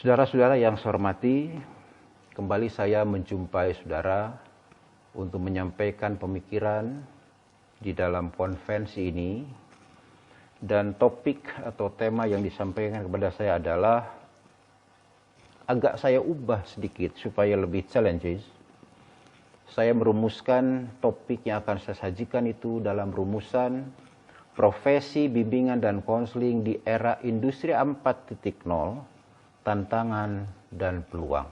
Saudara-saudara yang saya hormati, kembali saya menjumpai saudara untuk menyampaikan pemikiran di dalam konvensi ini. Dan topik atau tema yang disampaikan kepada saya adalah agak saya ubah sedikit supaya lebih challenges. Saya merumuskan topik yang akan saya sajikan itu dalam rumusan profesi bimbingan dan konseling di era industri 4.0, tantangan dan peluang.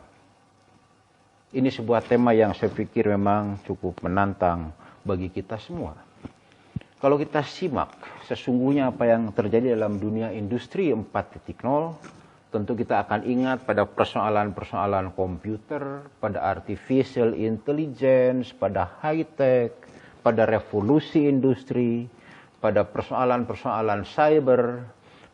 Ini sebuah tema yang saya pikir memang cukup menantang bagi kita semua. Kalau kita simak sesungguhnya apa yang terjadi dalam dunia industri 4.0, tentu kita akan ingat pada persoalan-persoalan komputer, pada artificial intelligence, pada high-tech, pada revolusi industri, pada persoalan-persoalan cyber,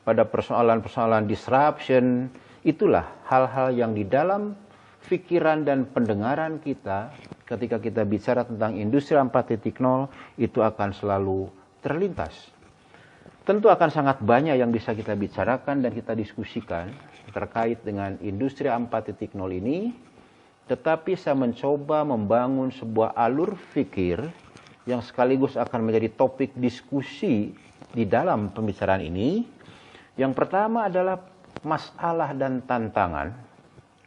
pada persoalan-persoalan disruption. Itulah hal-hal yang di dalam pikiran dan pendengaran kita ketika kita bicara tentang industri 4.0 itu akan selalu terlintas. Tentu akan sangat banyak yang bisa kita bicarakan dan kita diskusikan terkait dengan industri 4.0 ini, tetapi saya mencoba membangun sebuah alur fikir yang sekaligus akan menjadi topik diskusi di dalam pembicaraan ini. Yang pertama adalah masalah dan tantangan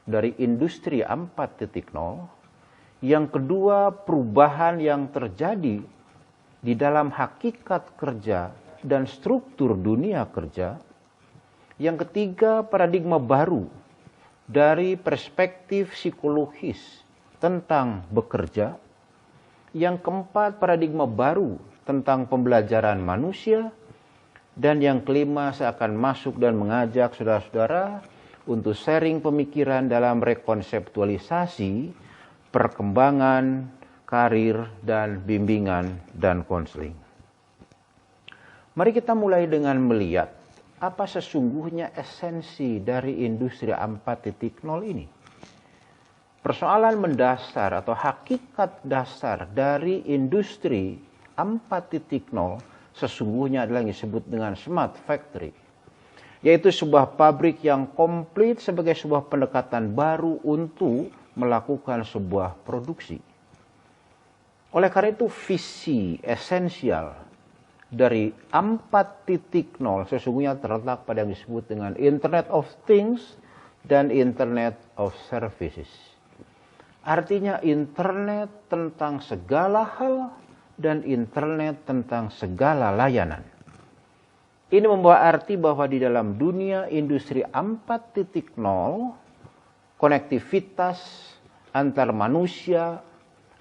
dari industri 4.0. Yang kedua, perubahan yang terjadi di dalam hakikat kerja dan struktur dunia kerja. Yang ketiga, paradigma baru dari perspektif psikologis tentang bekerja. Yang keempat, paradigma baru tentang pembelajaran manusia. Dan yang kelima, saya akan masuk dan mengajak saudara-saudara untuk sharing pemikiran dalam rekonseptualisasi perkembangan, karir, dan bimbingan dan konseling. Mari kita mulai dengan melihat apa sesungguhnya esensi dari industri 4.0 ini. Persoalan mendasar atau hakikat dasar dari industri 4.0 sesungguhnya adalah yang disebut dengan smart factory, yaitu sebuah pabrik yang komplit sebagai sebuah pendekatan baru untuk melakukan sebuah produksi. Oleh karena itu visi esensial dari 4.0 sesungguhnya terletak pada yang disebut dengan Internet of Things dan Internet of Services. Artinya internet tentang segala hal dan internet tentang segala layanan. Ini membawa arti bahwa di dalam dunia industri 4.0, konektivitas antar manusia,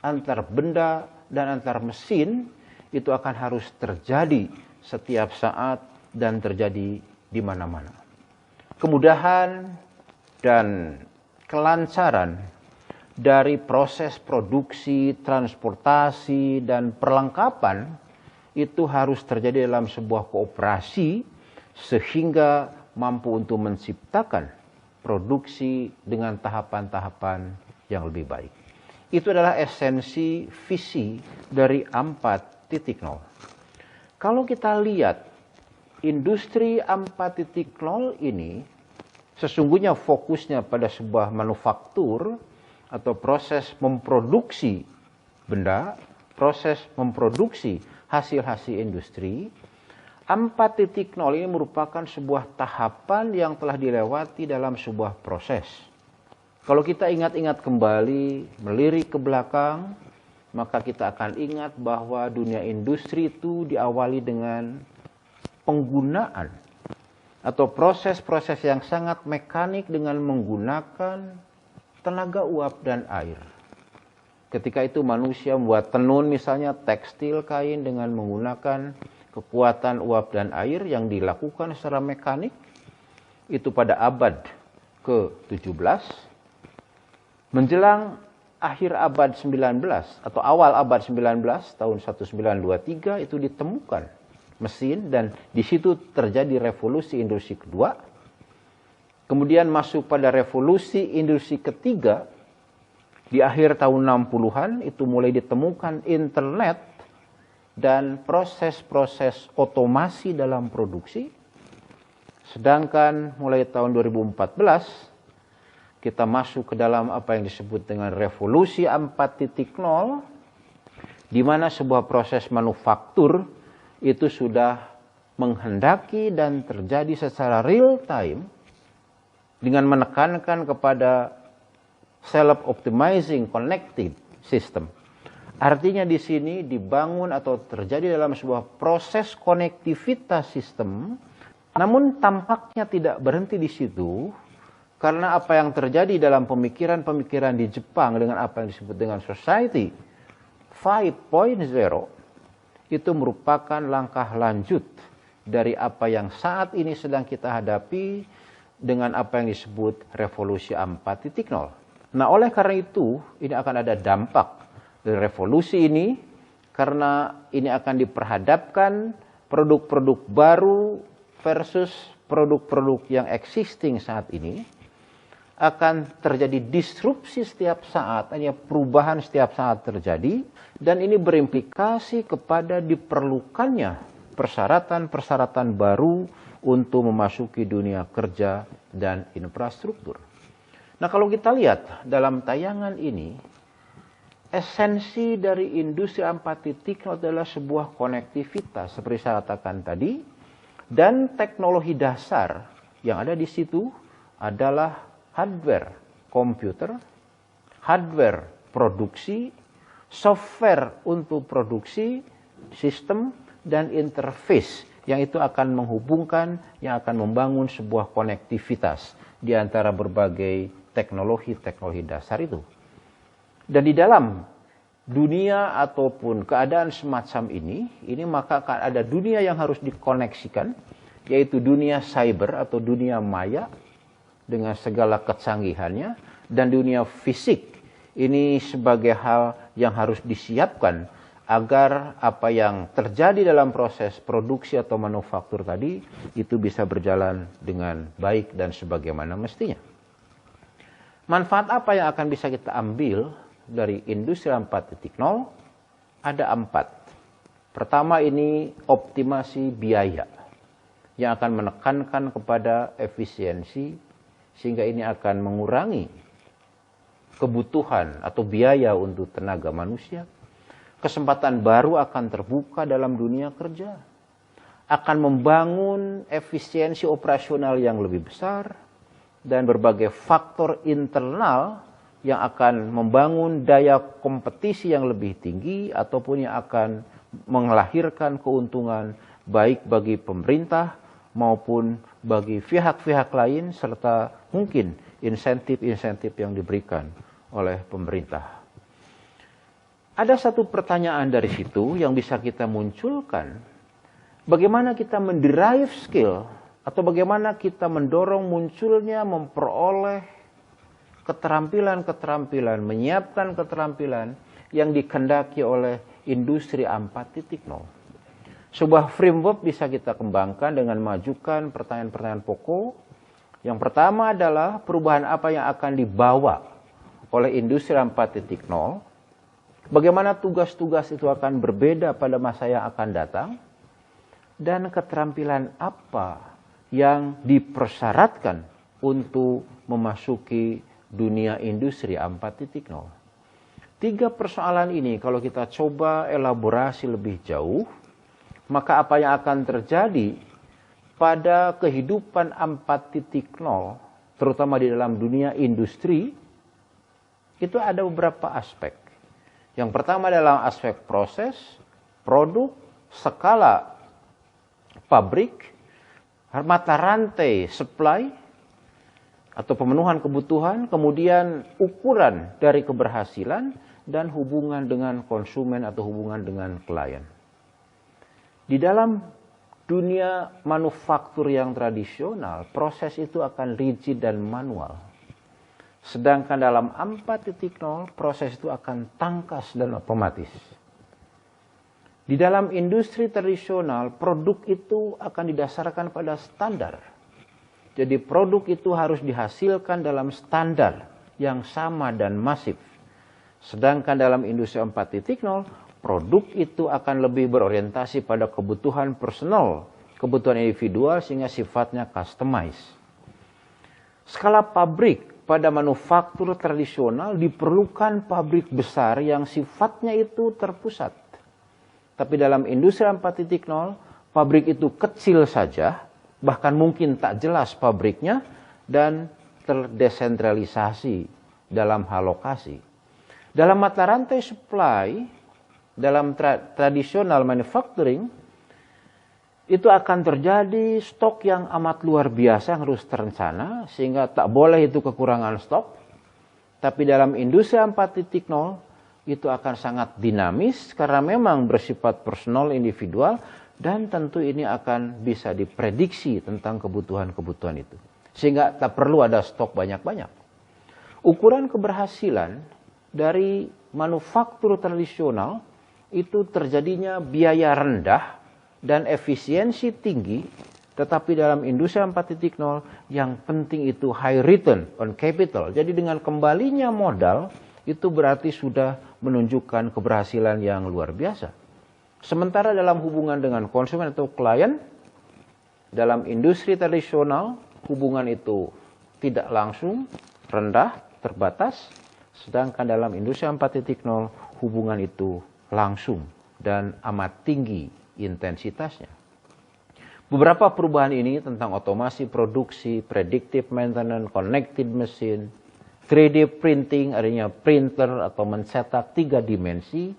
antar benda, dan antar mesin itu akan harus terjadi setiap saat dan terjadi di mana-mana. Kemudahan dan kelancaran dari proses produksi, transportasi, dan perlengkapan itu harus terjadi dalam sebuah kooperasi sehingga mampu untuk menciptakan produksi dengan tahapan-tahapan yang lebih baik. Itu adalah esensi visi dari 4.0. Kalau kita lihat industri 4.0 ini sesungguhnya fokusnya pada sebuah manufaktur atau proses memproduksi benda, proses memproduksi hasil-hasil industri. 4.0 ini merupakan sebuah tahapan yang telah dilewati dalam sebuah proses. Kalau kita ingat-ingat kembali, melirik ke belakang, maka kita akan ingat bahwa dunia industri itu diawali dengan penggunaan atau proses-proses yang sangat mekanik dengan menggunakan tenaga uap dan air. Ketika itu manusia membuat tenun misalnya tekstil kain dengan menggunakan kekuatan uap dan air yang dilakukan secara mekanik. Itu pada abad ke-17. Menjelang akhir abad 19 atau awal abad 19 tahun 1923 itu ditemukan mesin dan di situ terjadi revolusi industri kedua. Kemudian masuk pada revolusi industri ketiga, di akhir tahun 60-an itu mulai ditemukan internet dan proses-proses otomasi dalam produksi. Sedangkan mulai tahun 2014 kita masuk ke dalam apa yang disebut dengan revolusi 4.0, di mana sebuah proses manufaktur itu sudah menghendaki dan terjadi secara real time dengan menekankan kepada self-optimizing connected system. Artinya di sini dibangun atau terjadi dalam sebuah proses konektivitas sistem, namun tampaknya tidak berhenti di situ, karena apa yang terjadi dalam pemikiran-pemikiran di Jepang dengan apa yang disebut dengan Society 5.0 itu merupakan langkah lanjut dari apa yang saat ini sedang kita hadapi dengan apa yang disebut revolusi 4.0. Nah, oleh karena itu, ini akan ada dampak dari revolusi ini, karena ini akan diperhadapkan produk-produk baru versus produk-produk yang existing saat ini. Akan terjadi disrupsi setiap saat, hanya perubahan setiap saat terjadi, dan ini berimplikasi kepada diperlukannya persyaratan-persyaratan baru untuk memasuki dunia kerja dan infrastruktur. Nah, kalau kita lihat dalam tayangan ini, esensi dari industri 4.0 adalah sebuah konektivitas seperti saya katakan tadi, dan teknologi dasar yang ada di situ adalah hardware komputer, hardware produksi, software untuk produksi, sistem, dan interface yang itu akan menghubungkan, yang akan membangun sebuah konektivitas di antara berbagai teknologi-teknologi dasar itu. Dan di dalam dunia ataupun keadaan semacam ini maka akan ada dunia yang harus dikoneksikan, yaitu dunia cyber atau dunia maya dengan segala kecanggihannya, dan dunia fisik ini sebagai hal yang harus disiapkan agar apa yang terjadi dalam proses produksi atau manufaktur tadi itu bisa berjalan dengan baik dan sebagaimana mestinya. Manfaat apa yang akan bisa kita ambil dari industri 4.0? Ada 4. Pertama, ini optimasi biaya yang akan menekankan kepada efisiensi, sehingga ini akan mengurangi kebutuhan atau biaya untuk tenaga manusia. Kesempatan baru akan terbuka dalam dunia kerja, akan membangun efisiensi operasional yang lebih besar, dan berbagai faktor internal yang akan membangun daya kompetisi yang lebih tinggi ataupun yang akan melahirkan keuntungan baik bagi pemerintah maupun bagi pihak-pihak lain, serta mungkin insentif-insentif yang diberikan oleh pemerintah. Ada satu pertanyaan dari situ yang bisa kita munculkan. Bagaimana kita menderive skill atau bagaimana kita mendorong munculnya, memperoleh keterampilan-keterampilan, menyiapkan keterampilan yang dikehendaki oleh industri 4.0. Sebuah framework bisa kita kembangkan dengan majukan pertanyaan-pertanyaan pokok. Yang pertama adalah perubahan apa yang akan dibawa oleh industri 4.0. Bagaimana tugas-tugas itu akan berbeda pada masa yang akan datang. Dan keterampilan apa yang dipersyaratkan untuk memasuki dunia industri 4.0. 3 persoalan ini kalau kita coba elaborasi lebih jauh, maka apa yang akan terjadi pada kehidupan 4.0, terutama di dalam dunia industri, itu ada beberapa aspek. Yang pertama adalah aspek proses, produk, skala pabrik, mata rantai supply atau pemenuhan kebutuhan, kemudian ukuran dari keberhasilan, dan hubungan dengan konsumen atau hubungan dengan klien. Di dalam dunia manufaktur yang tradisional, proses itu akan rigid dan manual. Sedangkan dalam 4.0, proses itu akan tangkas dan otomatis. Di dalam industri tradisional, produk itu akan didasarkan pada standar. Jadi produk itu harus dihasilkan dalam standar yang sama dan masif. Sedangkan dalam industri 4.0, produk itu akan lebih berorientasi pada kebutuhan personal, kebutuhan individual, sehingga sifatnya customized. Skala pabrik pada manufaktur tradisional diperlukan pabrik besar yang sifatnya itu terpusat. Tapi dalam industri 4.0, pabrik itu kecil saja, bahkan mungkin tak jelas pabriknya, dan terdesentralisasi dalam hal lokasi. Dalam mata rantai supply, dalam tradisional manufacturing, itu akan terjadi stok yang amat luar biasa yang harus terencana, sehingga tak boleh itu kekurangan stok. Tapi dalam industri 4.0 itu akan sangat dinamis karena memang bersifat personal individual, dan tentu ini akan bisa diprediksi tentang kebutuhan-kebutuhan itu. Sehingga tak perlu ada stok banyak-banyak. Ukuran keberhasilan dari manufaktur tradisional itu terjadinya biaya rendah dan efisiensi tinggi, tetapi dalam industri 4.0 yang penting itu high return on capital. Jadi dengan kembalinya modal itu berarti sudah menunjukkan keberhasilan yang luar biasa. Sementara dalam hubungan dengan konsumen atau klien, dalam industri tradisional hubungan itu tidak langsung, rendah, terbatas, sedangkan dalam industri 4.0 hubungan itu langsung dan amat tinggi intensitasnya. Beberapa perubahan ini tentang otomasi produksi, predictive maintenance, connected machine, 3D printing, adanya printer atau mencetak 3 dimensi,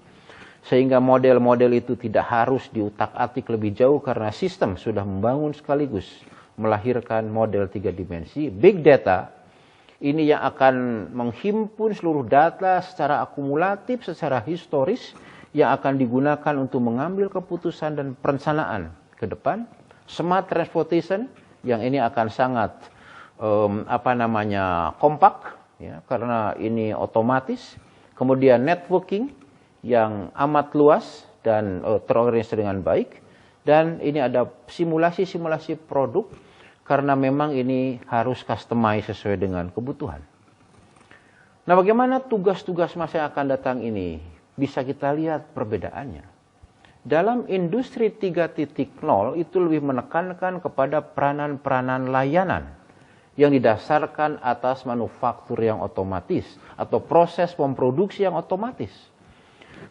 sehingga model-model itu tidak harus diutak-atik lebih jauh karena sistem sudah membangun sekaligus melahirkan model 3 dimensi. Big data ini yang akan menghimpun seluruh data secara akumulatif, secara historis, yang akan digunakan untuk mengambil keputusan dan perencanaan ke depan. Smart transportation yang ini akan sangat kompak, ya, karena ini otomatis. Kemudian networking yang amat luas dan terorganisasi dengan baik. Dan ini ada simulasi-simulasi produk karena memang ini harus customize sesuai dengan kebutuhan. Nah, bagaimana tugas-tugas masa yang akan datang ini? Bisa kita lihat perbedaannya. Dalam industri 3.0 itu lebih menekankan kepada peranan-peranan layanan yang didasarkan atas manufaktur yang otomatis atau proses memproduksi yang otomatis.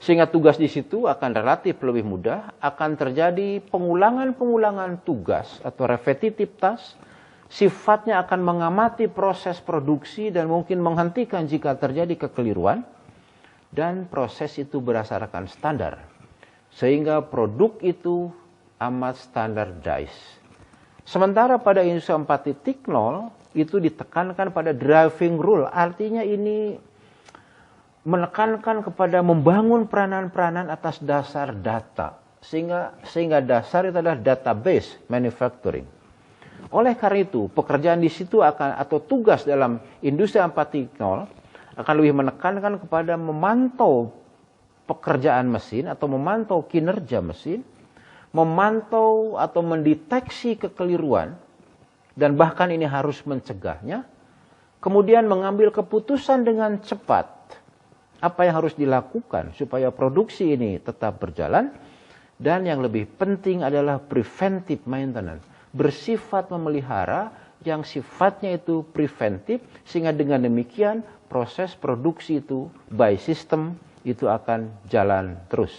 Sehingga tugas di situ akan relatif lebih mudah, akan terjadi pengulangan-pengulangan tugas atau repetitive task, sifatnya akan mengamati proses produksi dan mungkin menghentikan jika terjadi kekeliruan, dan proses itu berdasarkan standar. Sehingga produk itu amat standardized. Sementara pada industri 4.0 itu ditekankan pada driving rule. Artinya ini menekankan kepada membangun peranan-peranan atas dasar data. Sehingga dasar itu adalah database manufacturing. Oleh karena itu, pekerjaan di situ akan, atau tugas dalam industri 4.0 akan lebih menekankan kepada memantau pekerjaan mesin atau memantau kinerja mesin, memantau atau mendeteksi kekeliruan, dan bahkan ini harus mencegahnya, kemudian mengambil keputusan dengan cepat apa yang harus dilakukan supaya produksi ini tetap berjalan, dan yang lebih penting adalah preventive maintenance, bersifat memelihara yang sifatnya itu preventif, sehingga dengan demikian proses produksi itu by system itu akan jalan terus.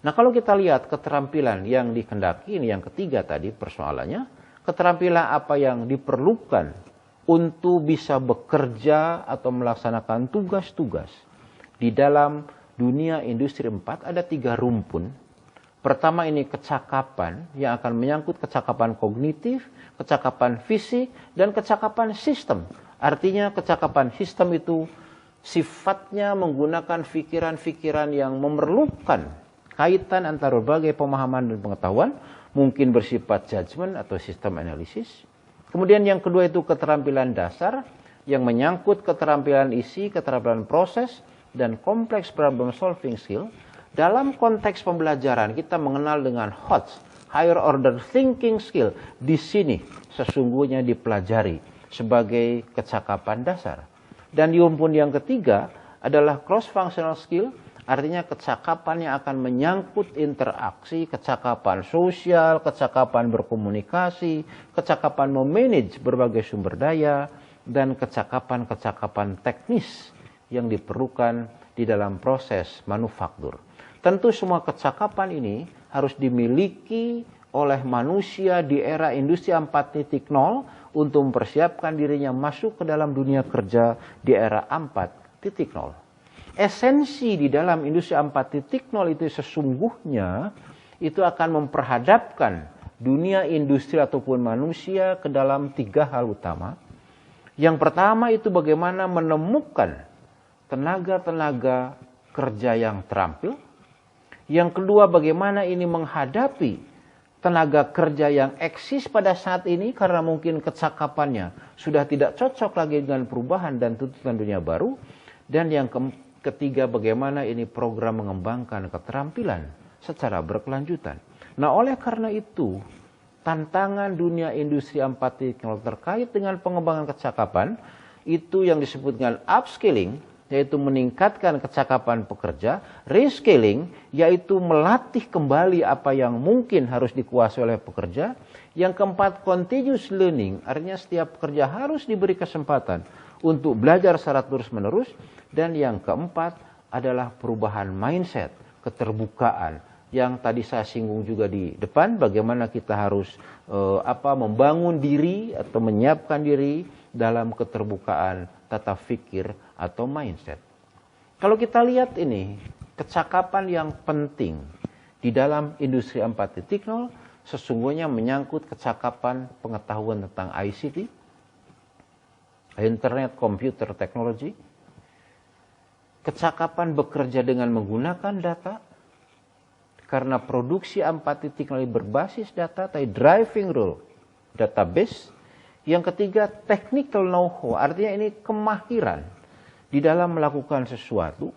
Nah, kalau kita lihat keterampilan yang dikehendaki, ini yang ketiga tadi persoalannya, keterampilan apa yang diperlukan untuk bisa bekerja atau melaksanakan tugas-tugas di dalam dunia industri 4, ada 3 rumpun. Pertama ini kecakapan yang akan menyangkut kecakapan kognitif, kecakapan fisik, dan kecakapan sistem. Artinya kecakapan sistem itu sifatnya menggunakan pikiran-pikiran yang memerlukan kaitan antara berbagai pemahaman dan pengetahuan, mungkin bersifat judgment atau sistem analisis. Kemudian yang kedua itu keterampilan dasar yang menyangkut keterampilan isi, keterampilan proses, dan kompleks problem solving skill. Dalam konteks pembelajaran kita mengenal dengan HOTS, higher order thinking skill. Di sini sesungguhnya dipelajari sebagai kecakapan dasar. Dan di rumpun yang ketiga adalah cross functional skill, artinya kecakapan yang akan menyangkut interaksi, kecakapan sosial, kecakapan berkomunikasi, kecakapan memanage berbagai sumber daya, dan kecakapan-kecakapan teknis yang diperlukan di dalam proses manufaktur. Tentu semua kecakapan ini harus dimiliki oleh manusia di era industri 4.0 untuk mempersiapkan dirinya masuk ke dalam dunia kerja di era 4.0. Esensi di dalam industri 4.0 itu sesungguhnya itu akan memperhadapkan dunia industri ataupun manusia ke dalam 3 hal utama. Yang pertama itu bagaimana menemukan tenaga-tenaga kerja yang terampil. Yang kedua, bagaimana ini menghadapi tenaga kerja yang eksis pada saat ini karena mungkin kecakapannya sudah tidak cocok lagi dengan perubahan dan tuntutan dunia baru. Dan yang ketiga, bagaimana ini program mengembangkan keterampilan secara berkelanjutan. Nah, oleh karena itu, tantangan dunia industri 4.0 terkait dengan pengembangan kecakapan itu yang disebut dengan upskilling, yaitu meningkatkan kecakapan pekerja, reskilling, yaitu melatih kembali apa yang mungkin harus dikuasai oleh pekerja. Yang keempat, continuous learning, artinya setiap pekerja harus diberi kesempatan untuk belajar secara terus-menerus. Dan yang keempat adalah perubahan mindset, keterbukaan, yang tadi saya singgung juga di depan, bagaimana kita harus membangun diri atau menyiapkan diri dalam keterbukaan tata fikir atau mindset. Kalau kita lihat ini, kecakapan yang penting di dalam industri 4.0 sesungguhnya menyangkut kecakapan pengetahuan tentang ICT, Internet Computer Technology, kecakapan bekerja dengan menggunakan data, karena produksi 4.0 berbasis data, tadi driving role database. Yang ketiga, technical know-how, artinya ini kemahiran di dalam melakukan sesuatu,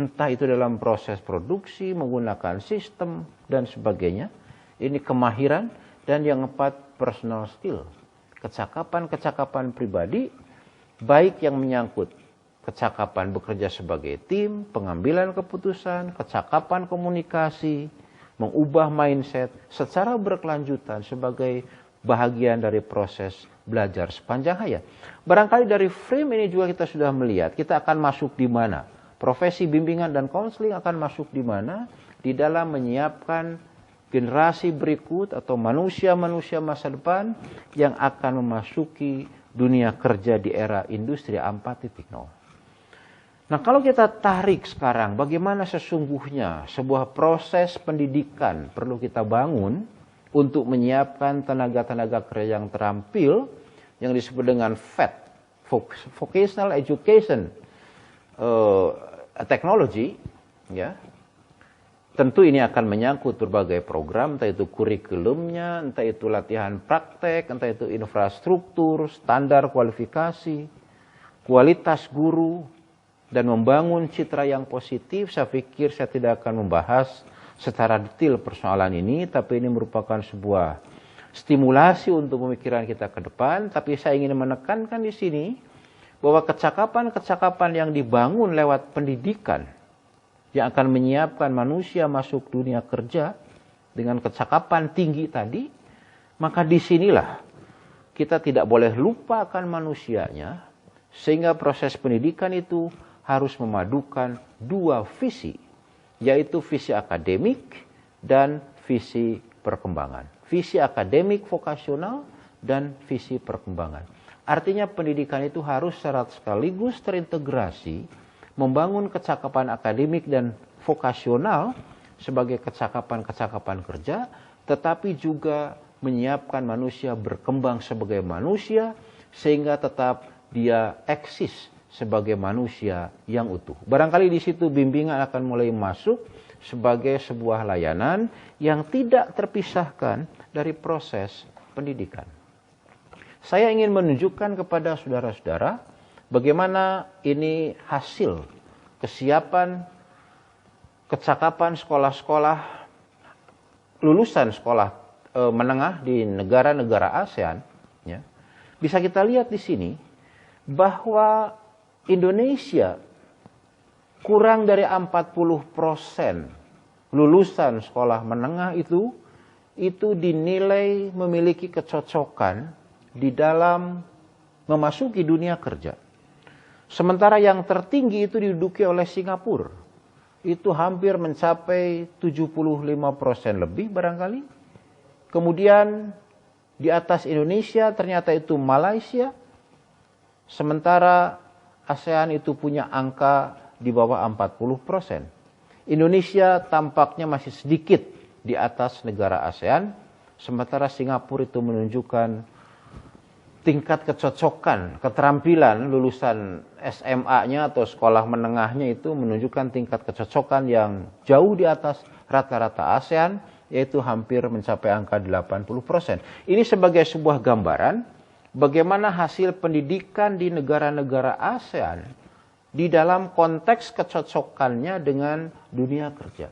entah itu dalam proses produksi, menggunakan sistem, dan sebagainya. Ini kemahiran. Dan yang keempat, personal skill, kecakapan-kecakapan pribadi, baik yang menyangkut kecakapan bekerja sebagai tim, pengambilan keputusan, kecakapan komunikasi, mengubah mindset secara berkelanjutan sebagai bahagian dari proses belajar sepanjang hayat. Barangkali dari frame ini juga kita sudah melihat kita akan masuk di mana. Profesi bimbingan dan konseling akan masuk di mana di dalam menyiapkan generasi berikut atau manusia-manusia masa depan yang akan memasuki dunia kerja di era industri 4.0. Nah, kalau kita tarik sekarang bagaimana sesungguhnya sebuah proses pendidikan perlu kita bangun untuk menyiapkan tenaga-tenaga kerja yang terampil yang disebut dengan VET, Vocational Education Technology, ya. Tentu ini akan menyangkut berbagai program, entah itu kurikulumnya, entah itu latihan praktek, entah itu infrastruktur, standar kualifikasi, kualitas guru, dan membangun citra yang positif. Saya pikir saya tidak akan membahas secara detail persoalan ini, tapi ini merupakan sebuah stimulasi untuk pemikiran kita ke depan. Tapi saya ingin menekankan di sini bahwa kecakapan-kecakapan yang dibangun lewat pendidikan yang akan menyiapkan manusia masuk dunia kerja dengan kecakapan tinggi tadi, maka disinilah kita tidak boleh lupa akan manusianya, sehingga proses pendidikan itu harus memadukan dua visi, yaitu visi akademik dan visi perkembangan. Visi akademik vokasional dan visi perkembangan. Artinya pendidikan itu harus secara sekaligus terintegrasi, membangun kecakapan akademik dan vokasional sebagai kecakapan-kecakapan kerja, tetapi juga menyiapkan manusia berkembang sebagai manusia, sehingga tetap dia eksis sebagai manusia yang utuh. Barangkali di situ bimbingan akan mulai masuk sebagai sebuah layanan yang tidak terpisahkan dari proses pendidikan. Saya ingin menunjukkan kepada saudara-saudara bagaimana ini hasil kesiapan kecakapan sekolah-sekolah lulusan sekolah menengah di negara-negara ASEAN. Ya. Bisa kita lihat di sini bahwa Indonesia kurang dari 40% lulusan sekolah menengah itu dinilai memiliki kecocokan di dalam memasuki dunia kerja. Sementara yang tertinggi itu diduduki oleh Singapura. Itu hampir mencapai 75% lebih barangkali. Kemudian di atas Indonesia ternyata itu Malaysia. Sementara ASEAN itu punya angka di bawah 40%. Indonesia tampaknya masih sedikit di atas negara ASEAN. Sementara Singapura itu menunjukkan tingkat kecocokan, keterampilan lulusan SMA-nya atau sekolah menengahnya itu menunjukkan tingkat kecocokan yang jauh di atas rata-rata ASEAN, yaitu hampir mencapai angka 80%. Ini sebagai sebuah gambaran bagaimana hasil pendidikan di negara-negara ASEAN di dalam konteks kecocokannya dengan dunia kerja.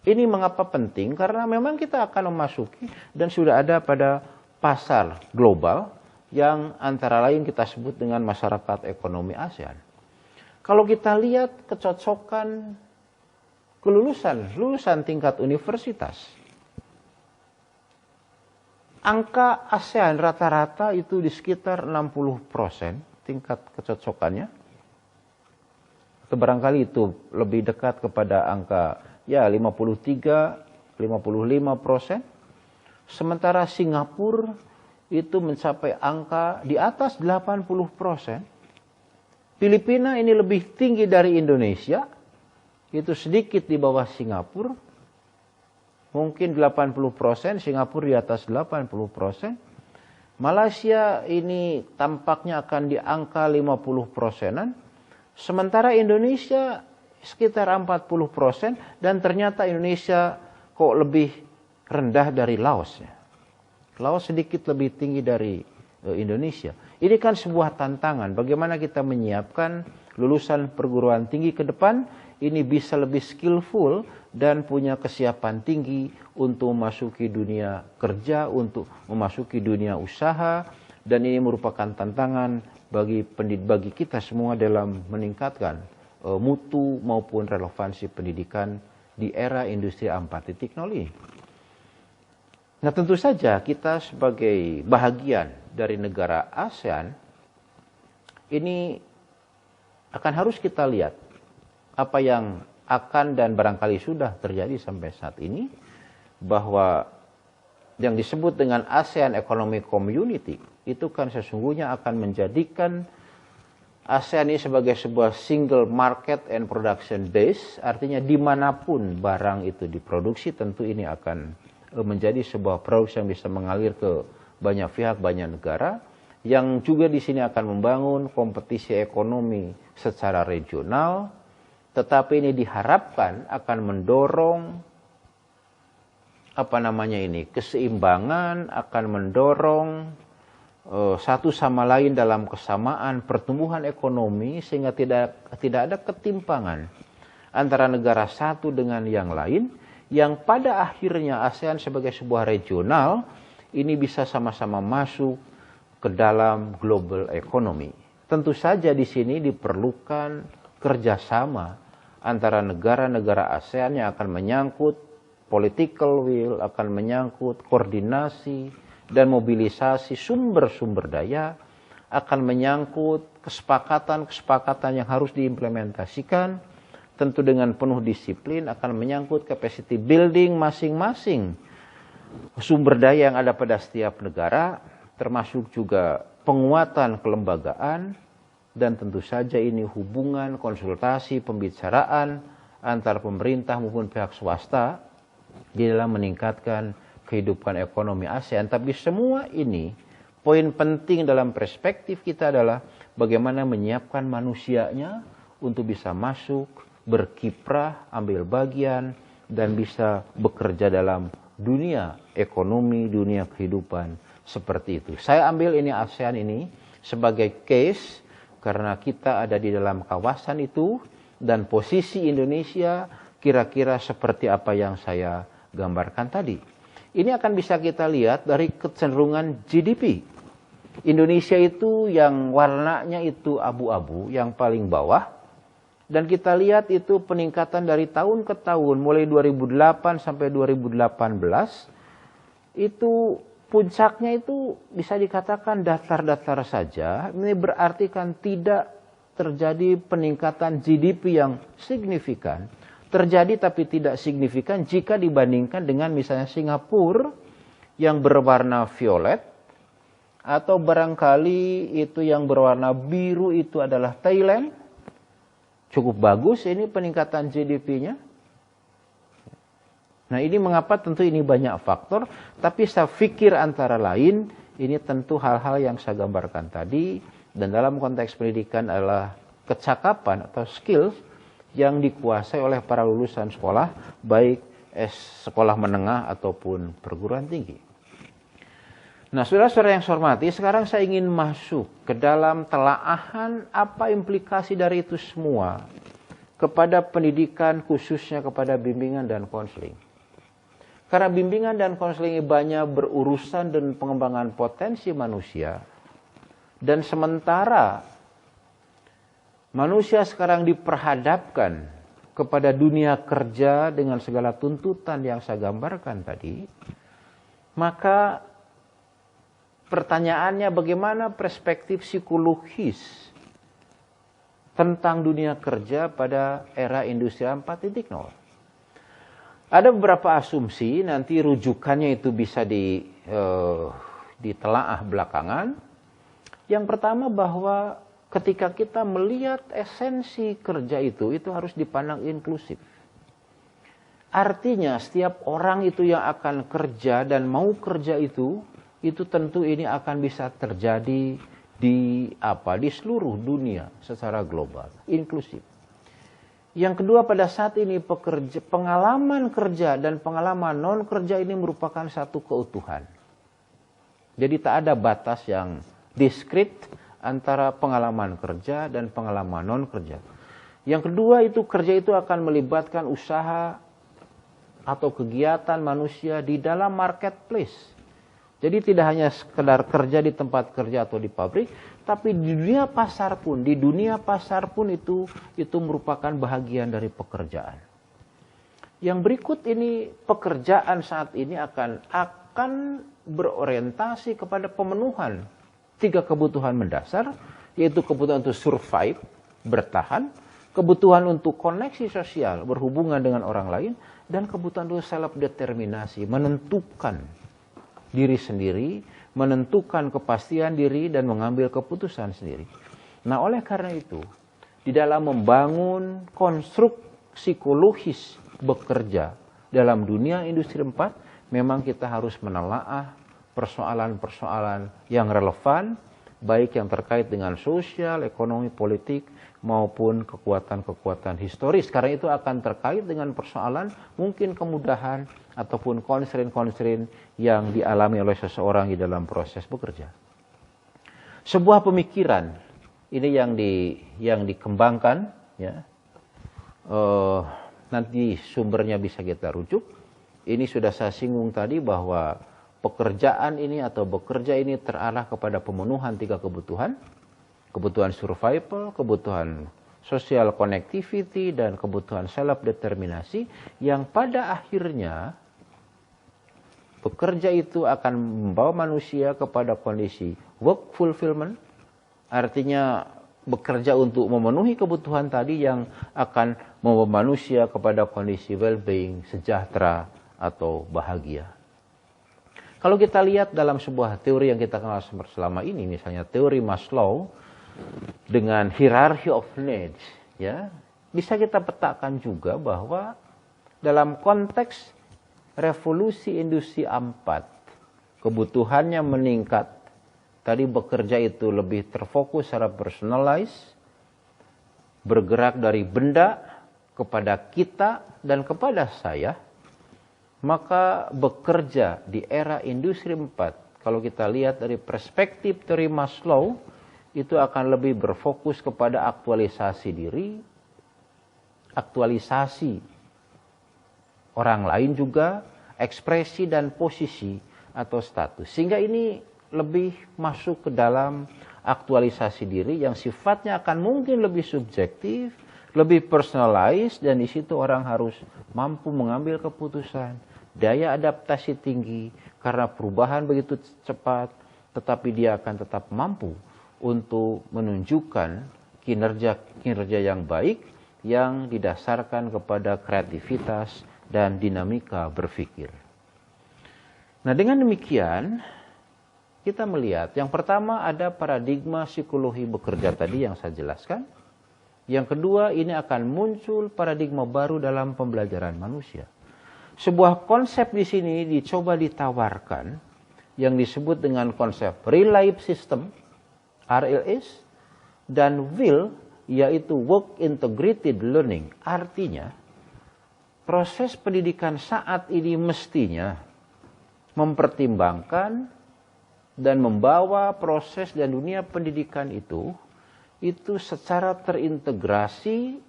Ini mengapa penting? Karena memang kita akan memasuki dan sudah ada pada pasar global yang antara lain kita sebut dengan masyarakat ekonomi ASEAN. Kalau kita lihat kecocokan lulusan tingkat universitas, angka ASEAN rata-rata itu di sekitar 60% tingkat kecocokannya. Atau barangkali itu lebih dekat kepada angka 53-55%. Sementara Singapura itu mencapai angka di atas 80%. Filipina ini lebih tinggi dari Indonesia, itu sedikit di bawah Singapura. Mungkin 80%, Singapura di atas 80%. Malaysia ini tampaknya akan di angka 50%-an. Sementara Indonesia sekitar 40%, dan ternyata Indonesia kok lebih rendah dari Laos. Laos sedikit lebih tinggi dari Indonesia. Ini kan sebuah tantangan bagaimana kita menyiapkan lulusan perguruan tinggi ke depan ini bisa lebih skillful dan punya kesiapan tinggi untuk memasuki dunia kerja, untuk memasuki dunia usaha, dan ini merupakan tantangan bagi kita semua dalam meningkatkan mutu maupun relevansi pendidikan di era industri 4.0 ini. Nah, tentu saja kita sebagai bahagian dari negara ASEAN ini akan harus kita lihat apa yang akan dan barangkali sudah terjadi sampai saat ini, bahwa yang disebut dengan ASEAN Economic Community itu kan sesungguhnya akan menjadikan ASEAN ini sebagai sebuah single market and production base, artinya dimanapun barang itu diproduksi tentu ini akan menjadi sebuah produksi yang bisa mengalir ke banyak pihak, banyak negara, yang juga di sini akan membangun kompetisi ekonomi secara regional, tetapi ini diharapkan akan mendorong keseimbangan, akan mendorong satu sama lain dalam kesamaan pertumbuhan ekonomi sehingga tidak ada ketimpangan antara negara satu dengan yang lain, yang pada akhirnya ASEAN sebagai sebuah regional ini bisa sama-sama masuk ke dalam global economy. Tentu saja di sini diperlukan kerjasama antara negara-negara ASEAN yang akan menyangkut political will, akan menyangkut koordinasi dan mobilisasi sumber-sumber daya, akan menyangkut kesepakatan-kesepakatan yang harus diimplementasikan, tentu dengan penuh disiplin, akan menyangkut capacity building masing-masing sumber daya yang ada pada setiap negara, termasuk juga penguatan kelembagaan, dan tentu saja ini hubungan, konsultasi, pembicaraan antar pemerintah maupun pihak swasta di dalam meningkatkan kehidupan ekonomi ASEAN. Tapi semua ini, poin penting dalam perspektif kita adalah bagaimana menyiapkan manusianya untuk bisa masuk, berkiprah, ambil bagian, dan bisa bekerja dalam dunia ekonomi, dunia kehidupan seperti itu. Saya ambil ini ASEAN ini sebagai case karena kita ada di dalam kawasan itu dan posisi Indonesia kira-kira seperti apa yang saya gambarkan tadi. Ini akan bisa kita lihat dari kecenderungan GDP. Indonesia itu yang warnanya itu abu-abu, yang paling bawah. Dan kita lihat itu peningkatan dari tahun ke tahun, mulai 2008 sampai 2018, itu puncaknya itu bisa dikatakan datar-datar saja. Ini berarti kan tidak terjadi peningkatan GDP yang signifikan. Terjadi tapi tidak signifikan jika dibandingkan dengan misalnya Singapura yang berwarna violet, atau barangkali itu yang berwarna biru itu adalah Thailand. Cukup bagus ini peningkatan GDP-nya. Nah, ini mengapa? Tentu ini banyak faktor, tapi saya pikir antara lain ini tentu hal-hal yang saya gambarkan tadi, dan dalam konteks pendidikan adalah kecakapan atau skills yang dikuasai oleh para lulusan sekolah, baik sekolah menengah ataupun perguruan tinggi. Nah, saudara-saudara yang saya hormati, sekarang saya ingin masuk ke dalam telaahan apa implikasi dari itu semua kepada pendidikan, khususnya kepada bimbingan dan konseling. Karena bimbingan dan konseling banyak berurusan dengan pengembangan potensi manusia, dan sementara manusia sekarang diperhadapkan kepada dunia kerja dengan segala tuntutan yang saya gambarkan tadi, maka pertanyaannya bagaimana perspektif psikologis tentang dunia kerja pada era industri 4.0. Ada beberapa asumsi, nanti rujukannya itu bisa ditelaah belakangan. Yang pertama bahwa ketika kita melihat esensi kerja itu harus dipandang inklusif. Artinya setiap orang itu yang akan kerja dan mau kerja itu tentu ini akan bisa terjadi di seluruh dunia secara global, inklusif. Yang kedua, pada saat ini pengalaman kerja dan pengalaman non kerja ini merupakan satu keutuhan. Jadi tak ada batas yang diskrit antara pengalaman kerja dan pengalaman non kerja. Yang kedua, itu kerja itu akan melibatkan usaha atau kegiatan manusia di dalam marketplace. Jadi tidak hanya sekedar kerja di tempat kerja atau di pabrik, tapi di dunia pasar pun itu merupakan bagian dari pekerjaan. Yang berikut ini, pekerjaan saat ini akan berorientasi kepada pemenuhan 3 kebutuhan mendasar, yaitu kebutuhan untuk survive, bertahan, kebutuhan untuk koneksi sosial, berhubungan dengan orang lain, dan kebutuhan untuk self-determinasi, menentukan diri sendiri, menentukan kepastian diri, dan mengambil keputusan sendiri. Nah, oleh karena itu, di dalam membangun konstruk psikologis bekerja dalam dunia industri 4, memang kita harus menelaah persoalan-persoalan yang relevan, baik yang terkait dengan sosial, ekonomi, politik, maupun kekuatan-kekuatan historis. Karena itu akan terkait dengan persoalan mungkin kemudahan ataupun konstrain-konstrain yang dialami oleh seseorang di dalam proses bekerja. Sebuah pemikiran ini yang dikembangkan, ya. Nanti sumbernya bisa kita rujuk. Ini sudah saya singgung tadi bahwa pekerjaan ini atau bekerja ini terarah kepada pemenuhan 3 kebutuhan. Kebutuhan survival, kebutuhan social connectivity, dan kebutuhan self-determinasi, yang pada akhirnya bekerja itu akan membawa manusia kepada kondisi work fulfillment, artinya bekerja untuk memenuhi kebutuhan tadi yang akan membawa manusia kepada kondisi well-being, sejahtera, atau bahagia. Kalau kita lihat dalam sebuah teori yang kita kenal selama ini, misalnya teori Maslow, dengan hierarchy of needs, ya, bisa kita petakan juga bahwa dalam konteks revolusi industri 4, kebutuhannya meningkat. Tadi bekerja itu lebih terfokus secara personalized, bergerak dari benda kepada kita dan kepada saya. Maka bekerja di era industri 4, kalau kita lihat dari perspektif teori Maslow, itu akan lebih berfokus kepada aktualisasi diri, aktualisasi orang lain juga, ekspresi dan posisi atau status. Sehingga ini lebih masuk ke dalam aktualisasi diri yang sifatnya akan mungkin lebih subjektif, lebih personalized, dan di situ orang harus mampu mengambil keputusan, daya adaptasi tinggi, karena perubahan begitu cepat, tetapi dia akan tetap mampu untuk menunjukkan kinerja yang baik yang didasarkan kepada kreativitas dan dinamika berpikir. Nah, dengan demikian kita melihat yang pertama ada paradigma psikologi bekerja tadi yang saya jelaskan. Yang kedua, ini akan muncul paradigma baru dalam pembelajaran manusia. Sebuah konsep di sini dicoba ditawarkan yang disebut dengan konsep real life system, RLS, dan will, yaitu work integrated learning. Artinya, proses pendidikan saat ini mestinya mempertimbangkan dan membawa proses dan dunia pendidikan itu secara terintegrasi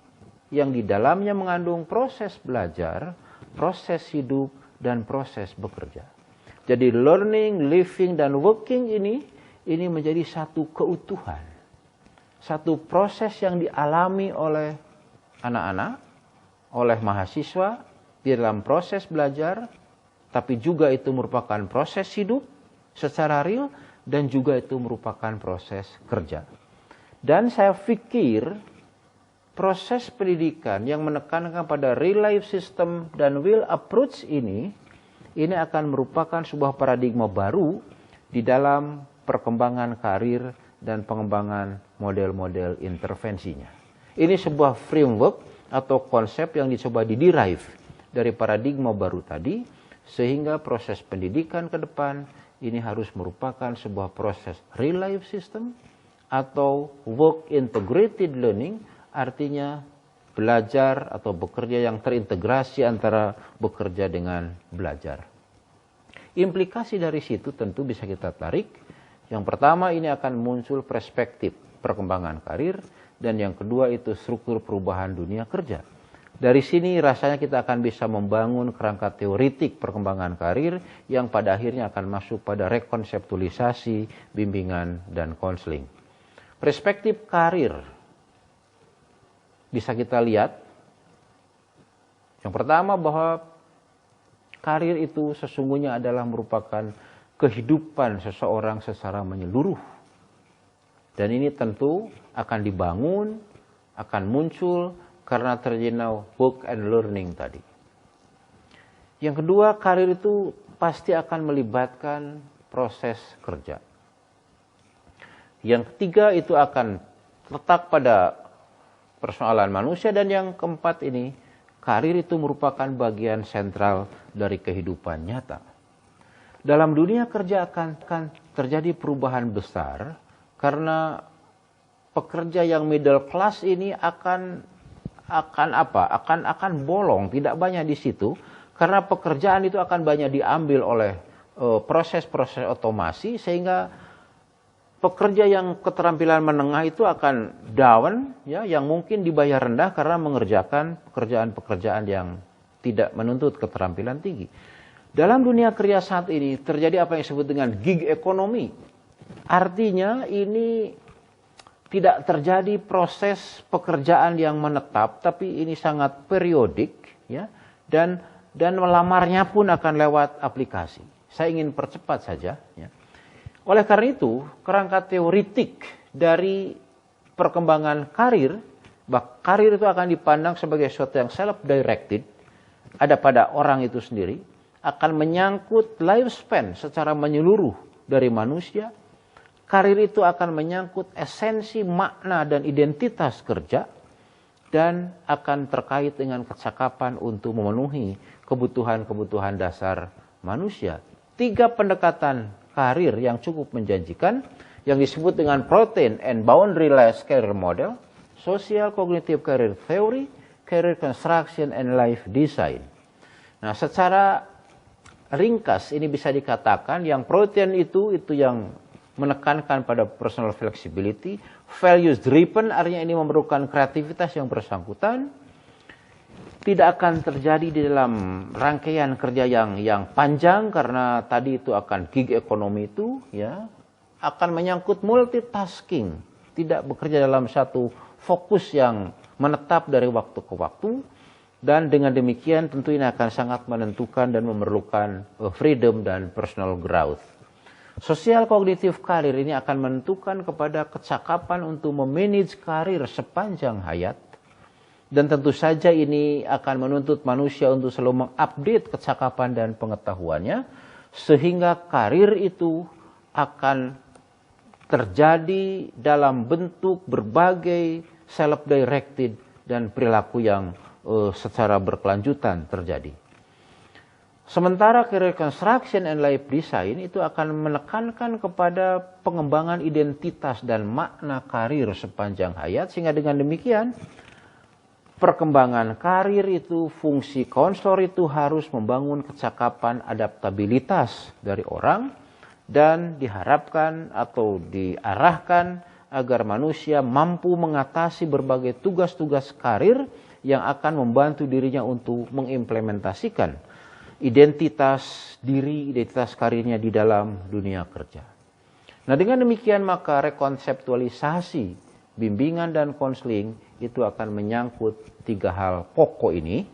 yang di dalamnya mengandung proses belajar, proses hidup, dan proses bekerja. Jadi learning, living, dan working ini menjadi satu keutuhan. Satu proses yang dialami oleh anak-anak, oleh mahasiswa di dalam proses belajar, tapi juga itu merupakan proses hidup secara real, dan juga itu merupakan proses kerja. Dan saya pikir proses pendidikan yang menekankan pada real life system dan will approach ini akan merupakan sebuah paradigma baru di dalam perkembangan karir dan pengembangan model-model intervensinya. Ini sebuah framework atau konsep yang dicoba diderive dari paradigma baru tadi, sehingga proses pendidikan ke depan ini harus merupakan sebuah proses real life system atau work integrated learning, artinya belajar atau bekerja yang terintegrasi antara bekerja dengan belajar. Implikasi dari situ tentu bisa kita tarik. Yang pertama, ini akan muncul perspektif perkembangan karir, dan yang kedua itu struktur perubahan dunia kerja. Dari sini rasanya kita akan bisa membangun kerangka teoritik perkembangan karir yang pada akhirnya akan masuk pada rekonseptualisasi, bimbingan, dan konseling. Perspektif karir bisa kita lihat. Yang pertama, bahwa karir itu sesungguhnya adalah merupakan kehidupan seseorang secara menyeluruh. Dan ini tentu akan dibangun, akan muncul karena terjadi work and learning tadi. Yang kedua, karir itu pasti akan melibatkan proses kerja. Yang ketiga, itu akan letak pada persoalan manusia. Dan yang keempat ini, karir itu merupakan bagian sentral dari kehidupan nyata. Dalam dunia kerja akan terjadi perubahan besar karena pekerja yang middle class ini akan bolong, tidak banyak di situ, karena pekerjaan itu akan banyak diambil oleh proses-proses otomasi, sehingga pekerja yang keterampilan menengah itu akan down, ya, yang mungkin dibayar rendah karena mengerjakan pekerjaan-pekerjaan yang tidak menuntut keterampilan tinggi. Dalam dunia kerja saat ini terjadi apa yang disebut dengan gig economy. Artinya ini tidak terjadi proses pekerjaan yang menetap, tapi ini sangat periodik, ya, dan melamarnya pun akan lewat aplikasi. Saya ingin percepat saja, ya. Oleh karena itu, kerangka teoritik dari perkembangan karir, karir itu akan dipandang sebagai sesuatu yang self-directed, ada pada orang itu sendiri, akan menyangkut lifespan secara menyeluruh dari manusia. Karir itu akan menyangkut esensi, makna, dan identitas kerja, dan akan terkait dengan kecakapan untuk memenuhi kebutuhan-kebutuhan dasar manusia. 3 pendekatan karir yang cukup menjanjikan yang disebut dengan protein and boundary-less career model, social cognitive career theory, career construction, and life design. Nah, secara ringkas ini bisa dikatakan yang protein itu yang menekankan pada personal flexibility, values driven, artinya ini memerlukan kreativitas yang bersangkutan, tidak akan terjadi di dalam rangkaian kerja yang panjang karena tadi itu akan gig economy itu, ya, akan menyangkut multitasking, tidak bekerja dalam satu fokus yang menetap dari waktu ke waktu, Dan dengan demikian tentu ini akan sangat menentukan dan memerlukan freedom dan personal growth. Social cognitive career ini akan menentukan kepada kecakapan untuk memanage karir sepanjang hayat. Dan tentu saja ini akan menuntut manusia untuk selalu mengupdate kecakapan dan pengetahuannya, sehingga karir itu akan terjadi dalam bentuk berbagai self-directed dan perilaku yang secara berkelanjutan terjadi. Sementara career construction and life design itu akan menekankan kepada pengembangan identitas dan makna karir sepanjang hayat, sehingga dengan demikian perkembangan karir itu, fungsi konselor itu harus membangun kecakapan adaptabilitas dari orang dan diharapkan atau diarahkan agar manusia mampu mengatasi berbagai tugas-tugas karir yang akan membantu dirinya untuk mengimplementasikan identitas diri, identitas karirnya di dalam dunia kerja. Nah, dengan demikian maka rekonseptualisasi bimbingan dan konseling itu akan menyangkut 3 hal pokok ini.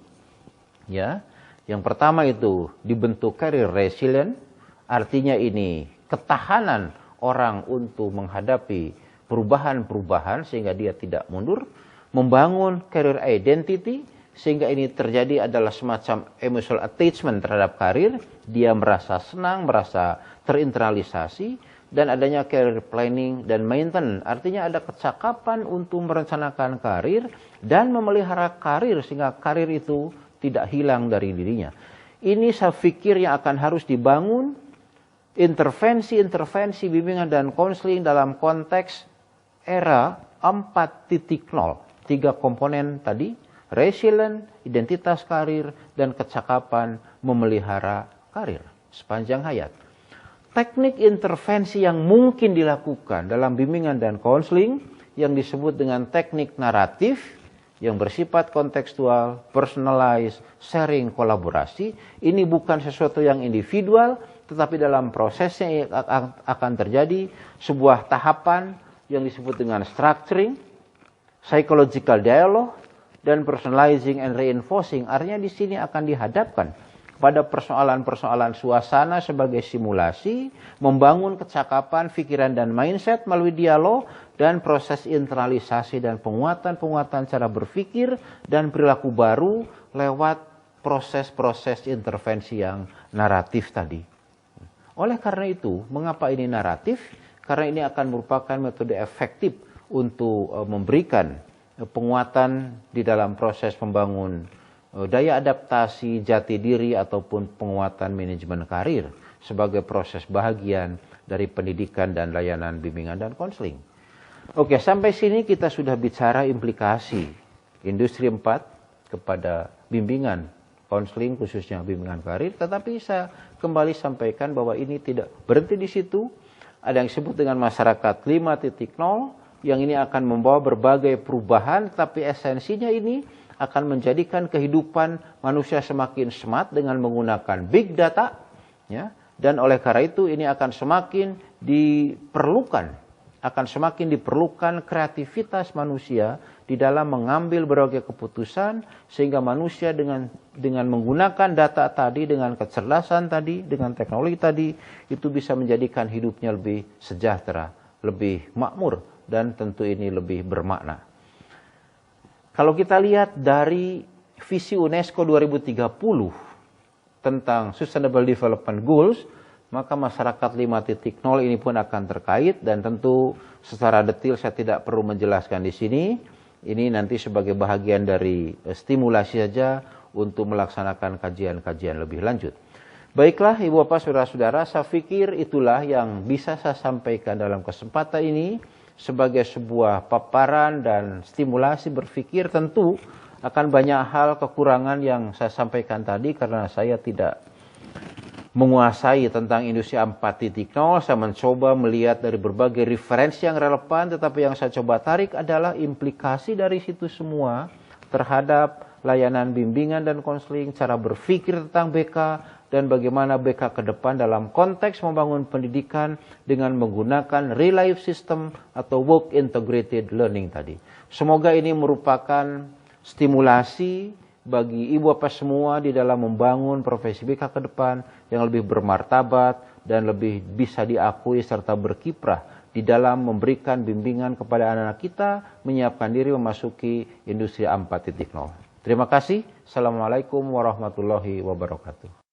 Ya, yang pertama itu dibentuk career resilient, artinya ini ketahanan orang untuk menghadapi perubahan-perubahan sehingga dia tidak mundur. Membangun career identity, sehingga ini terjadi adalah semacam emotional attachment terhadap karir. Dia merasa senang, merasa terinternalisasi. Dan adanya career planning dan maintenance, artinya ada kecakapan untuk merencanakan karir dan memelihara karir sehingga karir itu tidak hilang dari dirinya. Ini saya pikir yang akan harus dibangun intervensi-intervensi bimbingan dan konseling dalam konteks era 4.0. 3 komponen tadi, resilient, identitas karir, dan kecakapan memelihara karir sepanjang hayat. Teknik intervensi yang mungkin dilakukan dalam bimbingan dan konseling yang disebut dengan teknik naratif yang bersifat kontekstual, personalized, sharing, kolaborasi. Ini bukan sesuatu yang individual, tetapi dalam prosesnya akan terjadi sebuah tahapan yang disebut dengan structuring, psychological dialogue, dan personalizing and reinforcing. Artinya di sini akan dihadapkan pada persoalan-persoalan suasana sebagai simulasi, membangun kecakapan, pikiran, dan mindset melalui dialog, dan proses internalisasi dan penguatan-penguatan cara berpikir dan perilaku baru lewat proses-proses intervensi yang naratif tadi. Oleh karena itu, mengapa ini naratif? Karena ini akan merupakan metode efektif untuk memberikan penguatan di dalam proses membangun daya adaptasi, jati diri, ataupun penguatan manajemen karir sebagai proses bahagian dari pendidikan dan layanan bimbingan dan konseling. Oke, sampai sini kita sudah bicara implikasi Industri 4 kepada bimbingan konseling, khususnya bimbingan karir, tetapi saya kembali sampaikan bahwa ini tidak berhenti di situ. Ada yang disebut dengan masyarakat 5.0 yang ini akan membawa berbagai perubahan, tapi esensinya ini akan menjadikan kehidupan manusia semakin smart dengan menggunakan big data, ya. Dan oleh karena itu ini akan semakin diperlukan kreativitas manusia di dalam mengambil berbagai keputusan, sehingga manusia dengan menggunakan data tadi, dengan kecerdasan tadi, dengan teknologi tadi, itu bisa menjadikan hidupnya lebih sejahtera, lebih makmur, dan tentu ini lebih bermakna. Kalau kita lihat dari visi UNESCO 2030 tentang Sustainable Development Goals, maka masyarakat 5.0 ini pun akan terkait, dan tentu secara detail saya tidak perlu menjelaskan di sini. Ini nanti sebagai bahagian dari stimulasi saja untuk melaksanakan kajian-kajian lebih lanjut. Baiklah Ibu Bapak Saudara-saudara, saya pikir itulah yang bisa saya sampaikan dalam kesempatan ini sebagai sebuah paparan dan stimulasi berpikir. Tentu akan banyak hal kekurangan yang saya sampaikan tadi karena saya tidak menguasai tentang industri 4.0. Saya mencoba melihat dari berbagai referensi yang relevan, tetapi yang saya coba tarik adalah implikasi dari situ semua terhadap layanan bimbingan dan konseling, cara berpikir tentang BK, dan bagaimana BK ke depan dalam konteks membangun pendidikan dengan menggunakan real life system atau work integrated learning tadi. Semoga ini merupakan stimulasi bagi ibu bapak semua di dalam membangun profesi BK ke depan yang lebih bermartabat dan lebih bisa diakui serta berkiprah di dalam memberikan bimbingan kepada anak-anak kita menyiapkan diri memasuki industri 4.0. Terima kasih. Assalamualaikum warahmatullahi wabarakatuh.